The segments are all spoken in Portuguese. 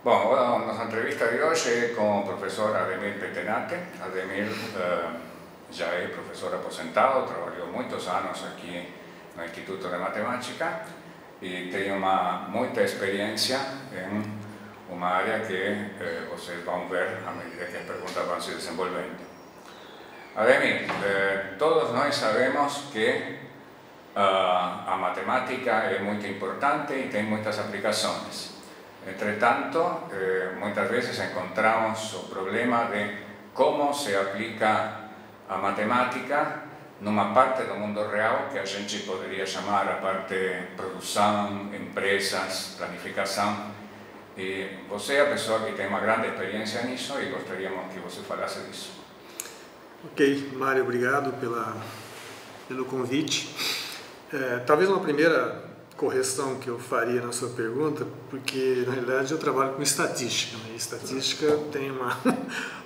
Bom, a nossa entrevista de hoje é com o professor Ademir Petenate. Ademir já é professor aposentado, trabalhou muitos anos aqui no Instituto de Matemática e tem muita experiência em uma área que vocês vão ver à medida que as perguntas vão se desenvolvendo. Ademir, todos nós sabemos que a matemática é muito importante e tem muitas aplicações. Entretanto, muitas vezes encontramos o problema de como se aplica a matemática numa parte do mundo real que a gente poderia chamar a parte produção, empresas, planificação. E você é a pessoa que tem uma grande experiência nisso e gostaríamos que você falasse disso. Ok, Mário, obrigado pelo convite. Talvez uma primeira correção que eu faria na sua pergunta, porque na realidade eu trabalho com estatística, né? E estatística tem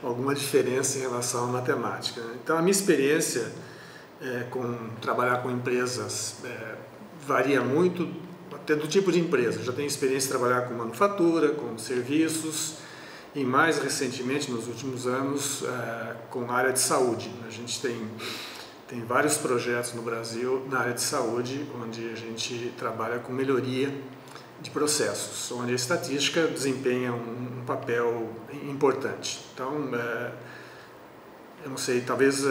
alguma diferença em relação à matemática, né? Então a minha experiência com trabalhar com empresas varia muito, até do tipo de empresa. Eu já tenho experiência de trabalhar com manufatura, com serviços e mais recentemente, nos últimos anos, com a área de saúde. A gente tem vários projetos no Brasil na área de saúde, onde a gente trabalha com melhoria de processos, onde a estatística desempenha um papel importante. Então, eu não sei, talvez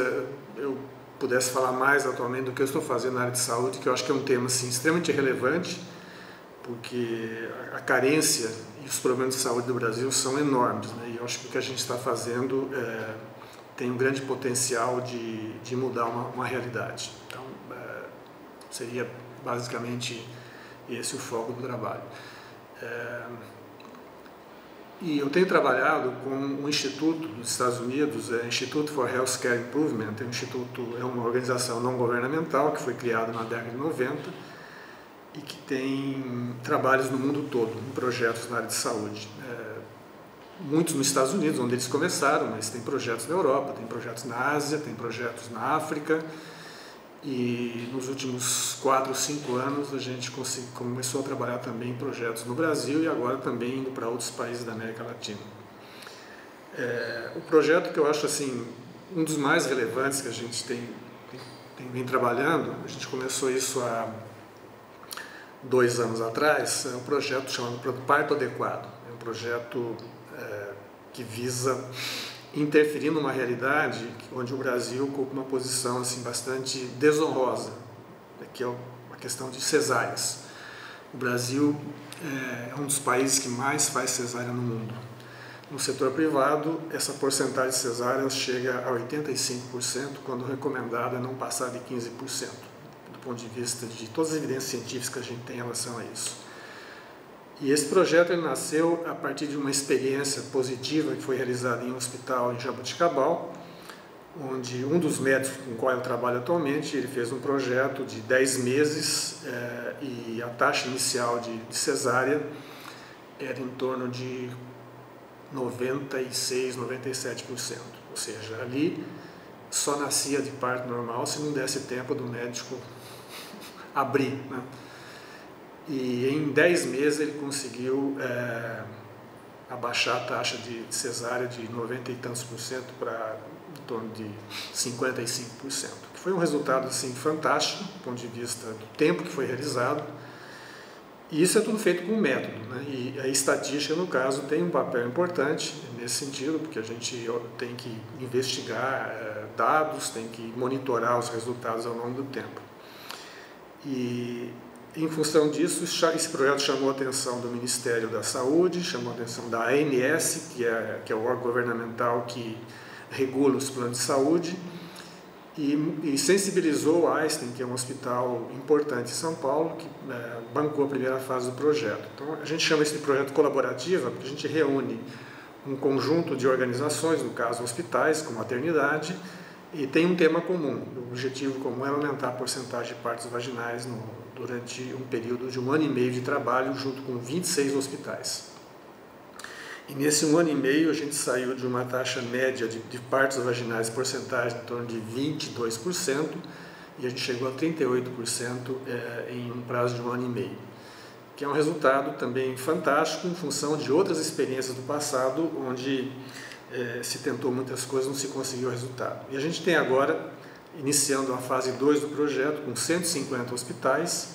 eu pudesse falar mais atualmente do que eu estou fazendo na área de saúde, que eu acho que é um tema assim, extremamente relevante, porque a carência e os problemas de saúde do Brasil são enormes, né? E eu acho que o que a gente está fazendo tem um grande potencial de mudar uma realidade. Então, seria basicamente esse o foco do trabalho. E eu tenho trabalhado com um instituto dos Estados Unidos, Institute for Healthcare Improvement, é uma organização não governamental que foi criada na década de 90 e que tem trabalhos no mundo todo, em projetos na área de saúde. Muitos nos Estados Unidos, onde eles começaram, mas tem projetos na Europa, tem projetos na Ásia, tem projetos na África. E nos últimos 4 ou 5 anos a gente começou a trabalhar também em projetos no Brasil e agora também indo para outros países da América Latina. O projeto que eu acho assim, um dos mais relevantes que a gente vem trabalhando, a gente começou isso há 2 anos atrás, é um projeto chamado Parto Adequado. É um projeto que visa interferir numa realidade onde o Brasil ocupa uma posição assim, bastante desonrosa, que é a questão de cesáreas. O Brasil é um dos países que mais faz cesárea no mundo. No setor privado, essa porcentagem de cesáreas chega a 85%, quando recomendado é não passar de 15%, do ponto de vista de todas as evidências científicas que a gente tem em relação a isso. E esse projeto ele nasceu a partir de uma experiência positiva que foi realizada em um hospital em Jaboticabal, onde um dos médicos com o qual eu trabalho atualmente, ele fez um projeto de 10 meses e a taxa inicial de cesárea era em torno de 96%, 97%. Ou seja, ali só nascia de parto normal se não desse tempo do médico abrir, né? E em 10 meses ele conseguiu abaixar a taxa de cesárea de 90 e tantos por cento para em torno de 55%, que foi um resultado assim, fantástico do ponto de vista do tempo que foi realizado. E isso é tudo feito com método, né? E a estatística, no caso, tem um papel importante nesse sentido, porque a gente tem que investigar dados, tem que monitorar os resultados ao longo do tempo. E em função disso, esse projeto chamou a atenção do Ministério da Saúde, chamou a atenção da ANS, que é o órgão governamental que regula os planos de saúde, e sensibilizou o Einstein, que é um hospital importante em São Paulo, que bancou a primeira fase do projeto. Então, a gente chama isso de projeto colaborativo, porque a gente reúne um conjunto de organizações, no caso hospitais, com maternidade, e tem um tema comum. O objetivo comum é aumentar a porcentagem de partos vaginais durante um período de 1 ano e meio de trabalho, junto com 26 hospitais. E nesse 1 ano e meio a gente saiu de uma taxa média de partos vaginais, porcentagem em torno de 22%, e a gente chegou a 38% em um prazo de 1 ano e meio, que é um resultado também fantástico em função de outras experiências do passado, onde se tentou muitas coisas, não se conseguiu o resultado. E a gente tem agora, iniciando a fase 2 do projeto, com 150 hospitais,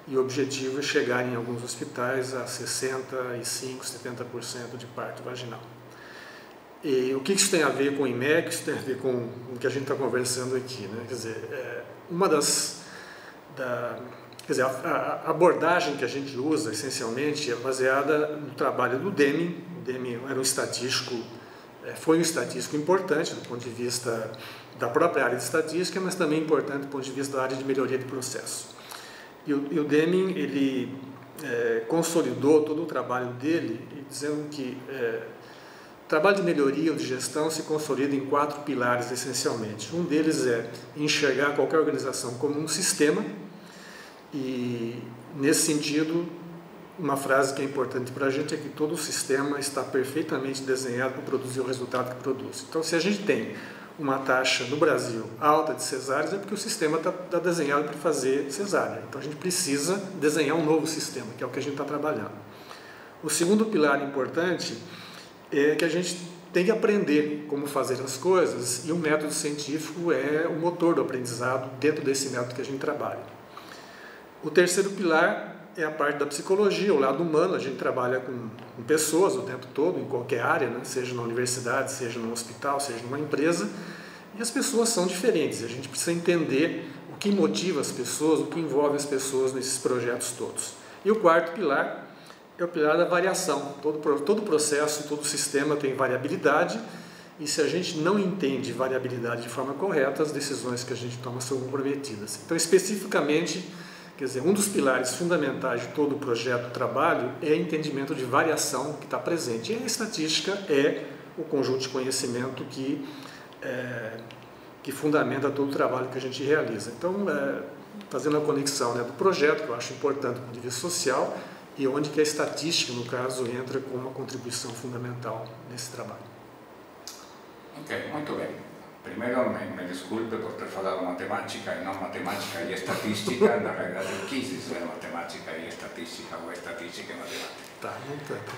e o objetivo é chegar em alguns hospitais a 65%, 70% de parto vaginal. E o que isso tem a ver com o IMEC, isso tem a ver com o que a gente está conversando aqui, né? Quer dizer, a abordagem que a gente usa, essencialmente, é baseada no trabalho do Deming. O Deming era um estatístico, foi um estatístico importante do ponto de vista da própria área de estatística, mas também importante do ponto de vista da área de melhoria de processo. E o Deming, ele consolidou todo o trabalho dele, dizendo que o trabalho de melhoria ou de gestão se consolida em 4 pilares, essencialmente. Um deles é enxergar qualquer organização como um sistema, e, nesse sentido, uma frase que é importante para a gente é que todo o sistema está perfeitamente desenhado para produzir o resultado que produz. Então, se a gente tem uma taxa no Brasil alta de cesáreas, é porque o sistema está desenhado para fazer cesárea. Então, a gente precisa desenhar um novo sistema, que é o que a gente está trabalhando. O segundo pilar importante é que a gente tem que aprender como fazer as coisas, e o método científico é o motor do aprendizado dentro desse método que a gente trabalha. O terceiro pilar é a parte da psicologia, o lado humano. A gente trabalha com pessoas o tempo todo, em qualquer área, né? Seja na universidade, seja no hospital, seja numa empresa, e as pessoas são diferentes. A gente precisa entender o que motiva as pessoas, o que envolve as pessoas nesses projetos todos. E o quarto pilar é o pilar da variação. Todo processo, todo sistema tem variabilidade, e se a gente não entende variabilidade de forma correta, as decisões que a gente toma são comprometidas. Então, especificamente, quer dizer, um dos pilares fundamentais de todo o projeto de trabalho é o entendimento de variação que está presente. E a estatística é o conjunto de conhecimento que fundamenta todo o trabalho que a gente realiza. Então, fazendo a conexão, né, do projeto, que eu acho importante do ponto de vista social, e onde que a estatística, no caso, entra como uma contribuição fundamental nesse trabalho. Ok, muito bem. Primeiro me desculpe por ter falado matemática e não matemática e estatística. Na realidade, eu quis dizer matemática e estatística, ou estatística e matemática. Tá, não tanto.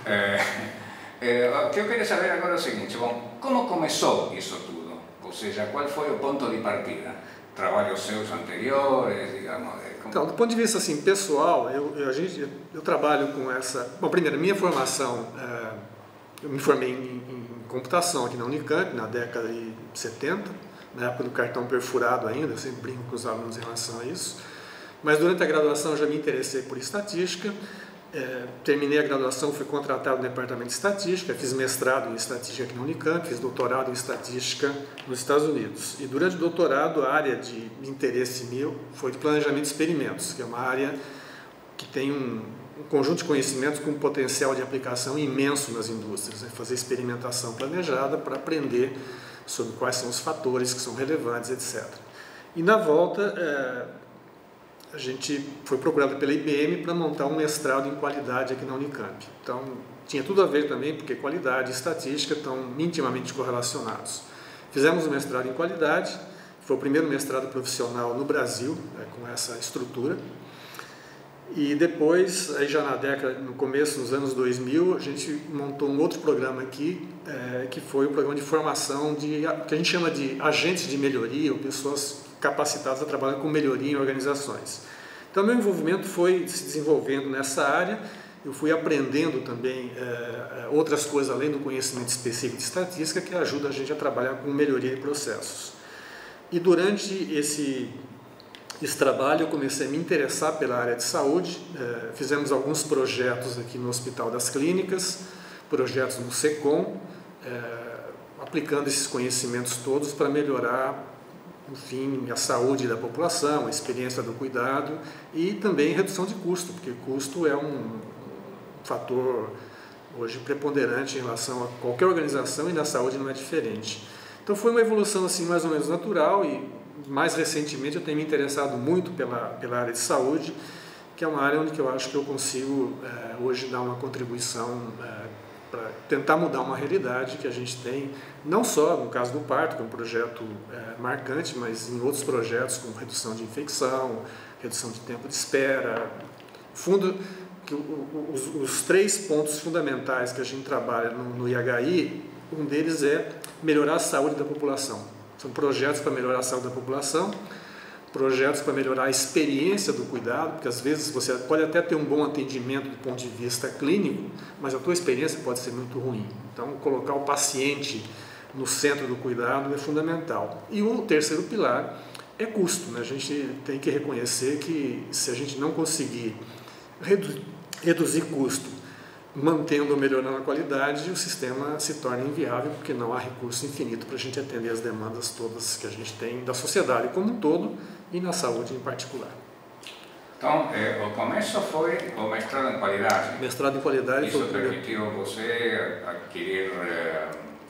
O que eu queria saber agora é o seguinte: bom, como começou isso tudo? Ou seja, qual foi o ponto de partida? Trabalhos seus anteriores, digamos? Então, do ponto de vista assim, pessoal, eu trabalho com essa... Bom, primeiro, minha formação, eu me formei em computação aqui na Unicamp, na década de 70, na época do cartão perfurado ainda, eu sempre brinco com os alunos em relação a isso. Mas durante a graduação eu já me interessei por estatística, terminei a graduação, fui contratado no departamento de estatística, fiz mestrado em estatística aqui na Unicamp, fiz doutorado em estatística nos Estados Unidos. E durante o doutorado, a área de interesse meu foi de planejamento de experimentos, que é uma área que tem um conjunto de conhecimentos com um potencial de aplicação imenso nas indústrias, né? Fazer experimentação planejada para aprender sobre quais são os fatores que são relevantes, etc. E na volta, a gente foi procurado pela IBM para montar um mestrado em qualidade aqui na Unicamp. Então, tinha tudo a ver também, porque qualidade e estatística estão intimamente correlacionados. Fizemos um mestrado em qualidade, foi o primeiro mestrado profissional no Brasil, com essa estrutura. E depois, aí já no começo dos anos 2000, a gente montou um outro programa aqui, que foi o programa de formação que a gente chama de agentes de melhoria, ou pessoas capacitadas a trabalhar com melhoria em organizações. Então, meu envolvimento foi se desenvolvendo nessa área. Eu fui aprendendo também outras coisas além do conhecimento específico de estatística, que ajuda a gente a trabalhar com melhoria de processos. E durante esse trabalho eu comecei a me interessar pela área de saúde. Fizemos alguns projetos aqui no Hospital das Clínicas, projetos no SECOM, aplicando esses conhecimentos todos para melhorar, enfim, a saúde da população, a experiência do cuidado e também redução de custo, porque custo é um fator hoje preponderante em relação a qualquer organização, e na saúde não é diferente. Então foi uma evolução assim mais ou menos natural, e mais recentemente eu tenho me interessado muito pela área de saúde, que é uma área onde eu acho que eu consigo hoje dar uma contribuição para tentar mudar uma realidade que a gente tem, não só no caso do parto, que é um projeto marcante, mas em outros projetos como redução de infecção, redução de tempo de espera, fundo, que os 3 pontos fundamentais que a gente trabalha no IHI, um deles é melhorar a saúde da população. São projetos para melhorar a saúde da população, projetos para melhorar a experiência do cuidado, porque às vezes você pode até ter um bom atendimento do ponto de vista clínico, mas a tua experiência pode ser muito ruim. Então, colocar o paciente no centro do cuidado é fundamental. E o terceiro pilar é custo, né? A gente tem que reconhecer que se a gente não conseguir reduzir custo, mantendo ou melhorando a qualidade, o sistema se torna inviável, porque não há recurso infinito para a gente atender as demandas todas que a gente tem da sociedade como um todo e na saúde em particular. Então, o começo foi o mestrado em qualidade. Mestrado em qualidade. Isso permitiu você adquirir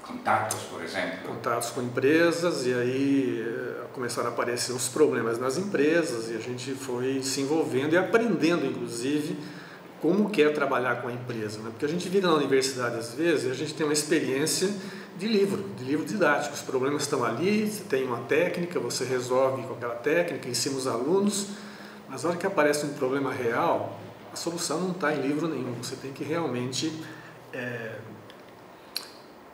contatos, por exemplo? Contatos com empresas, e aí começaram a aparecer os problemas nas empresas, e a gente foi se envolvendo e aprendendo, inclusive, como que é trabalhar com a empresa, né? Porque a gente vive na universidade às vezes e a gente tem uma experiência de livro didático. Os problemas estão ali, você tem uma técnica, você resolve com aquela técnica, ensina os alunos, mas na hora que aparece um problema real, a solução não está em livro nenhum. Você tem que realmente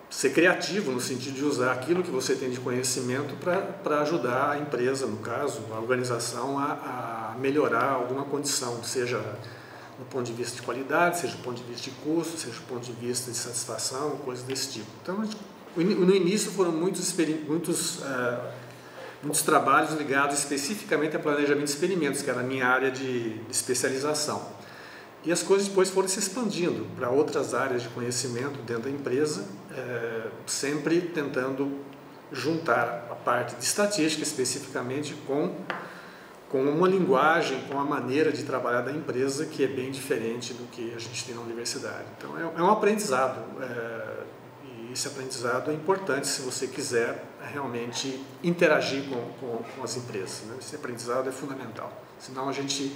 ser criativo no sentido de usar aquilo que você tem de conhecimento para ajudar a empresa, no caso, a organização, a melhorar alguma condição, seja do ponto de vista de qualidade, seja do ponto de vista de custo, seja do ponto de vista de satisfação, coisas desse tipo. Então, no início foram muitos trabalhos ligados especificamente a planejamento de experimentos, que era a minha área de especialização. E as coisas depois foram se expandindo para outras áreas de conhecimento dentro da empresa, sempre tentando juntar a parte de estatística especificamente com uma linguagem, com a maneira de trabalhar da empresa que é bem diferente do que a gente tem na universidade. Então é um aprendizado, e esse aprendizado é importante se você quiser realmente interagir com as empresas, né? Esse aprendizado é fundamental, senão a gente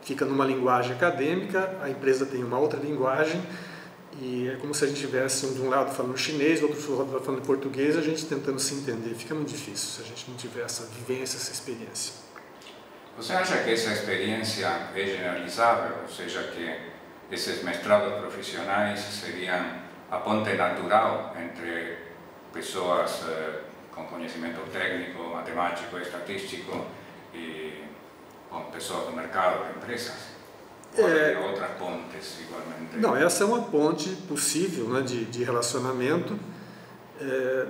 fica numa linguagem acadêmica, a empresa tem uma outra linguagem, e é como se a gente tivesse de um lado falando chinês, do outro lado falando português, a gente tentando se entender. Fica muito difícil se a gente não tiver essa vivência, essa experiência. Você acha que essa experiência é generalizável? Ou seja, que esses mestrados profissionais seriam a ponte natural entre pessoas com conhecimento técnico, matemático, estatístico e com pessoas do mercado, de empresas? Ou tem outras pontes igualmente? Não, essa é uma ponte possível, né, de relacionamento,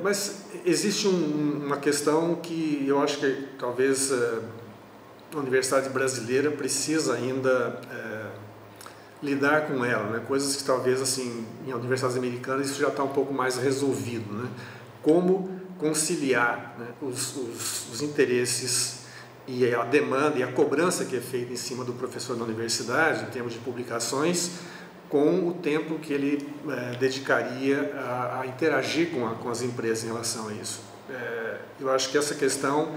mas existe uma questão que eu acho que talvez a Universidade Brasileira precisa ainda lidar com ela, né? Coisas que talvez assim em universidades americanas isso já está um pouco mais resolvido, né? Como conciliar, né, os interesses e a demanda e a cobrança que é feita em cima do professor da universidade, em termos de publicações, com o tempo que ele dedicaria a interagir com as empresas em relação a isso. Eu acho que essa questão,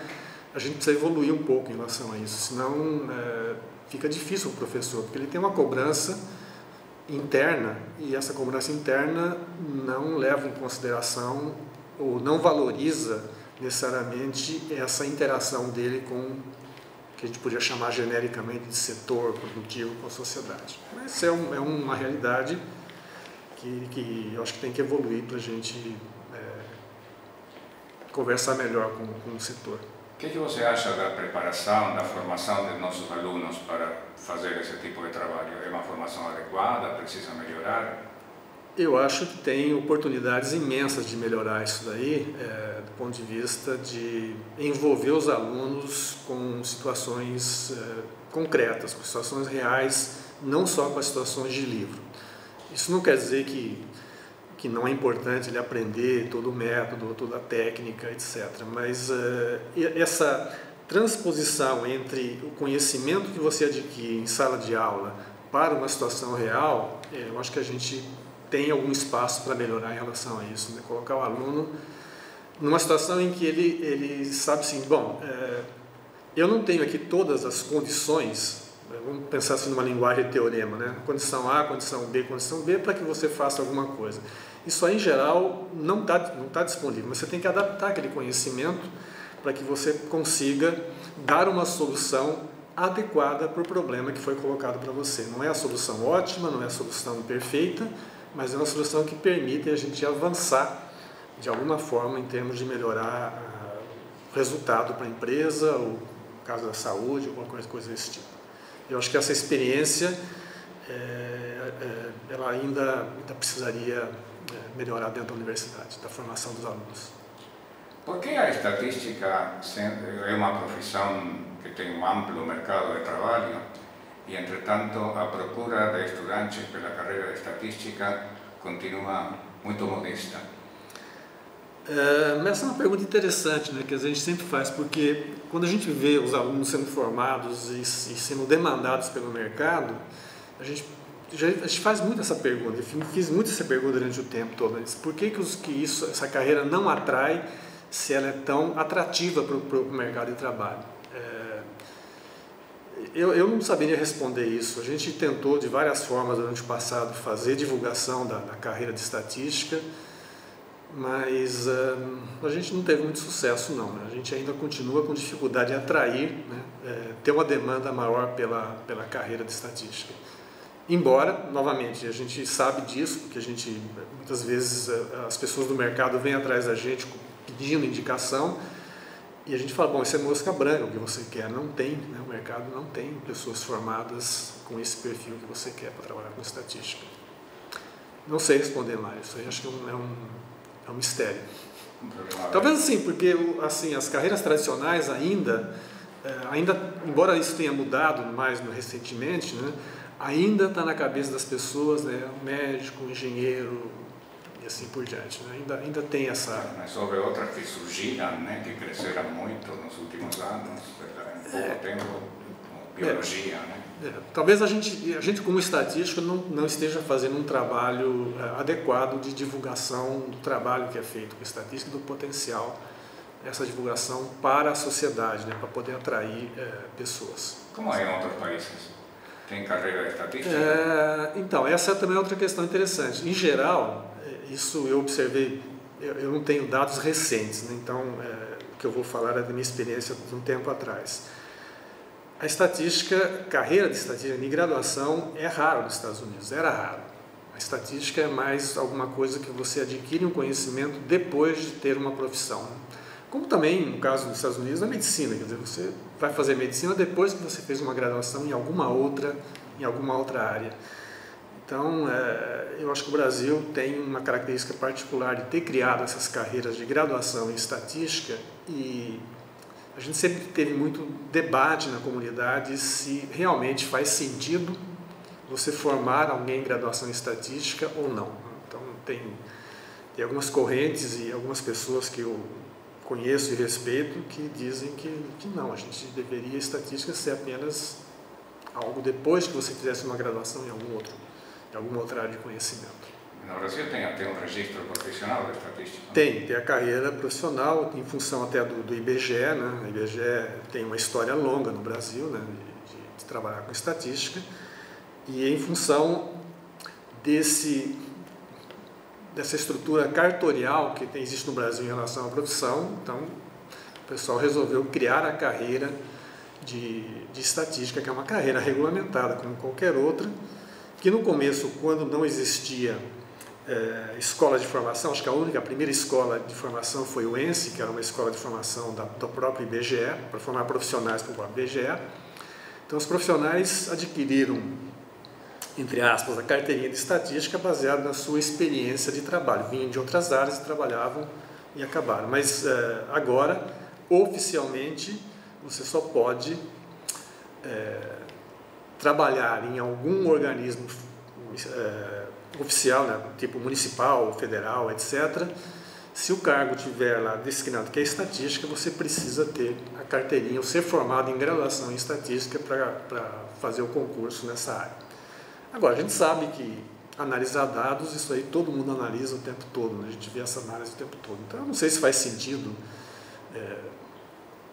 a gente precisa evoluir um pouco em relação a isso, senão fica difícil o professor, porque ele tem uma cobrança interna, e essa cobrança interna não leva em consideração ou não valoriza necessariamente essa interação dele com o que a gente podia chamar genericamente de setor produtivo com a sociedade. Mas é uma realidade que eu acho que tem que evoluir para a gente conversar melhor com o setor. O que você acha da preparação, da formação dos nossos alunos para fazer esse tipo de trabalho? É uma formação adequada? Precisa melhorar? Eu acho que tem oportunidades imensas de melhorar isso daí, do ponto de vista de envolver os alunos com situações concretas, com situações reais, não só com as situações de livro. Isso não quer dizer que não é importante ele aprender todo o método, toda a técnica, etc. Mas essa transposição entre o conhecimento que você adquire em sala de aula para uma situação real, eu acho que a gente tem algum espaço para melhorar em relação a isso, né? Colocar o aluno numa situação em que ele sabe assim, bom, eu não tenho aqui todas as condições, vamos pensar assim numa linguagem de teorema, né? Condição A, condição B, para que você faça alguma coisa. Isso aí, em geral, não tá disponível, mas você tem que adaptar aquele conhecimento para que você consiga dar uma solução adequada para o problema que foi colocado para você. Não é a solução ótima, não é a solução perfeita, mas é uma solução que permite a gente avançar de alguma forma em termos de melhorar o resultado para a empresa, ou no caso da saúde, ou qualquer coisa desse tipo. Eu acho que essa experiência ela ainda precisaria melhorar dentro da universidade, da formação dos alunos. Por que a estatística é uma profissão que tem um amplo mercado de trabalho e, entretanto, a procura de estudantes pela carreira de estatística continua muito modesta? Essa é uma pergunta interessante, né, que a gente sempre faz, porque quando a gente vê os alunos sendo formados e sendo demandados pelo mercado, a gente faz muito essa pergunta. Eu fiz muito essa pergunta durante o tempo todo. Por que essa carreira não atrai, se ela é tão atrativa para o mercado de trabalho? Eu não saberia responder isso. A gente tentou de várias formas durante o passado fazer divulgação da carreira de estatística, mas a gente não teve muito sucesso não, né? A gente ainda continua com dificuldade de atrair, né? Ter uma demanda maior pela carreira de estatística. Embora, novamente, a gente sabe disso, porque muitas vezes as pessoas do mercado vêm atrás da gente pedindo indicação e a gente fala, bom, isso é mosca branca, o que você quer. Não tem, né? O mercado não tem pessoas formadas com esse perfil que você quer para trabalhar com estatística. Não sei responder mais, isso aí acho que é um mistério. Talvez assim, porque assim, as carreiras tradicionais ainda, embora isso tenha mudado mais recentemente, né, ainda está na cabeça das pessoas, né, um engenheiro e assim por diante. Né, ainda tem essa... Mas houve outras que surgiram, né, que cresceram muito nos últimos anos, em pouco tempo, como biologia, né? Talvez a gente como estatístico não esteja fazendo um trabalho adequado de divulgação do trabalho que é feito com estatística e do potencial dessa divulgação para a sociedade, né, para poder atrair pessoas. Como é em outros países? Tem carreira de estatística? Então, essa também é outra questão interessante. Em geral, isso eu observei, eu não tenho dados recentes, né, então o que eu vou falar é da minha experiência de um tempo atrás. A estatística, carreira de estatística de graduação é raro nos Estados Unidos, era raro. A estatística é mais alguma coisa que você adquire um conhecimento depois de ter uma profissão. Como também, no caso dos Estados Unidos, a medicina, quer dizer, você vai fazer medicina depois que você fez uma graduação em alguma outra área. Então, eu acho que o Brasil tem uma característica particular de ter criado essas carreiras de graduação em estatística e a gente sempre teve muito debate na comunidade se realmente faz sentido você formar alguém em graduação em estatística ou não. Então, tem algumas correntes e algumas pessoas que eu conheço e respeito que dizem que não, a gente deveria estatística ser apenas algo depois que você fizesse uma graduação em alguma outra área de conhecimento. No Brasil tem até um registro profissional de estatística? Tem a carreira profissional, em função até do IBGE, né? O IBGE tem uma história longa no Brasil, né, de trabalhar com estatística, e em função dessa estrutura cartorial que existe no Brasil em relação à profissão, então o pessoal resolveu criar a carreira de estatística, que é uma carreira regulamentada como qualquer outra, que no começo, quando não existia escola de formação, acho que a primeira escola de formação foi o ENSE, que era uma escola de formação do próprio IBGE, para formar profissionais para o próprio IBGE. Então os profissionais adquiriram, entre aspas, a carteirinha de estatística baseada na sua experiência de trabalho. Vinham de outras áreas e trabalhavam e acabaram. Mas agora, oficialmente, você só pode trabalhar em algum organismo oficial, né, tipo municipal, federal, etc. Se o cargo tiver lá destinado que é estatística, você precisa ter a carteirinha ou ser formado em graduação em estatística para fazer o concurso nessa área. Agora, a gente sabe que analisar dados, isso aí todo mundo analisa o tempo todo, né? A gente vê essa análise o tempo todo. Então, eu não sei se faz sentido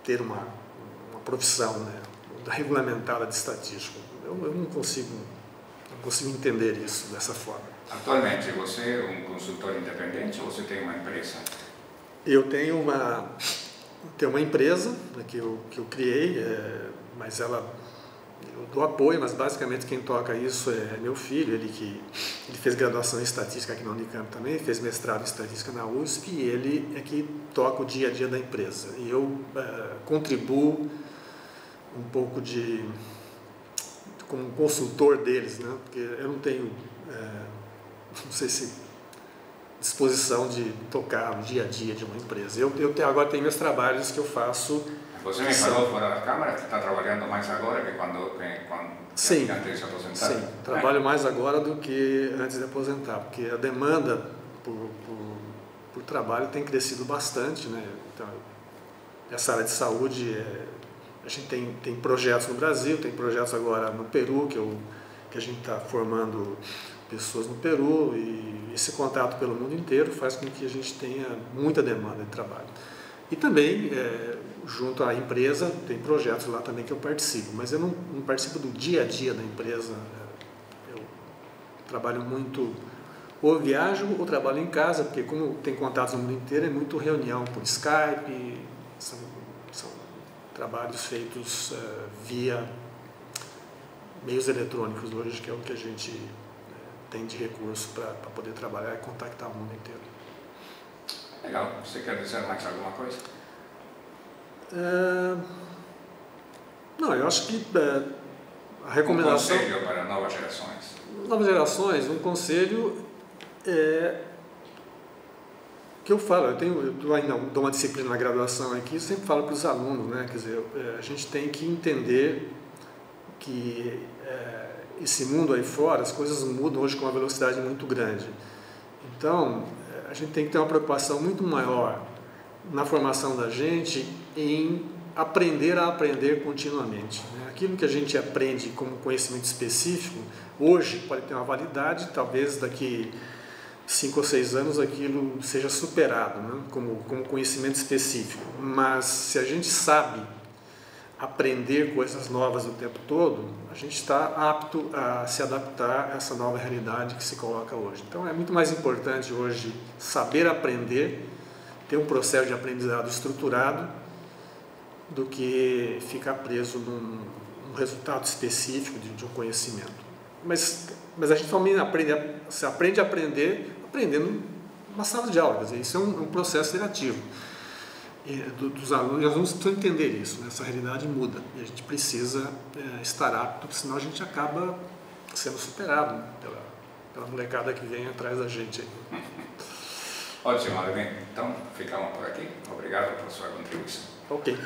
ter uma profissão, né, regulamentada de estatístico. Eu não consigo entender isso dessa forma. Atualmente, você é um consultor independente ou você tem uma empresa? Eu tenho uma empresa, né, que eu criei, mas ela dou apoio, mas basicamente quem toca isso é meu filho, ele fez graduação em estatística aqui na Unicamp também, fez mestrado em estatística na USP, e ele é que toca o dia a dia da empresa. E eu contribuo um pouco como consultor deles, né? Porque eu não tenho, não sei se disposição de tocar o dia a dia de uma empresa. Agora tenho meus trabalhos que eu faço. Você me falou fora da Câmara que está trabalhando mais agora que quando sim, antes de se aposentar? Sim, trabalho mais agora do que antes de aposentar, porque a demanda por trabalho tem crescido bastante, né? Então, essa área de saúde, a gente tem projetos no Brasil, tem projetos agora no Peru, que a gente está formando pessoas no Peru, e esse contato pelo mundo inteiro faz com que a gente tenha muita demanda de trabalho. E também, junto à empresa, tem projetos lá também que eu participo, mas eu não participo do dia a dia da empresa. Eu trabalho muito, ou viajo ou trabalho em casa, porque como tem contatos no mundo inteiro, é muito reunião por Skype, são trabalhos feitos via meios eletrônicos hoje, que é o que a gente tem de recurso para poder trabalhar e contactar o mundo inteiro. Legal. Você quer dizer mais alguma coisa? Não, eu acho que a recomendação... Um conselho para novas gerações. Novas gerações, um conselho que eu falo, eu ainda dou uma disciplina na graduação aqui, eu sempre falo para os alunos, né? Quer dizer, a gente tem que entender que esse mundo aí fora, as coisas mudam hoje com uma velocidade muito grande. Então, a gente tem que ter uma preocupação muito maior na formação da gente em aprender a aprender continuamente, né? Aquilo que a gente aprende como conhecimento específico, hoje pode ter uma validade, talvez daqui 5 ou 6 anos aquilo seja superado, né? como conhecimento específico. Mas se a gente sabe aprender coisas novas o tempo todo, a gente está apto a se adaptar a essa nova realidade que se coloca hoje. Então é muito mais importante hoje saber aprender, ter um processo de aprendizado estruturado, do que ficar preso num resultado específico de um conhecimento. Mas a gente também aprende a aprender aprendendo numa sala de aula. Quer dizer, isso é um processo iterativo. Dos alunos, e os alunos precisam entender isso, né? Essa realidade muda e a gente precisa estar apto, porque senão a gente acaba sendo superado pela molecada que vem atrás da gente aí. Ótimo, Ademir. Então, ficamos por aqui. Obrigado por sua contribuição. Ok.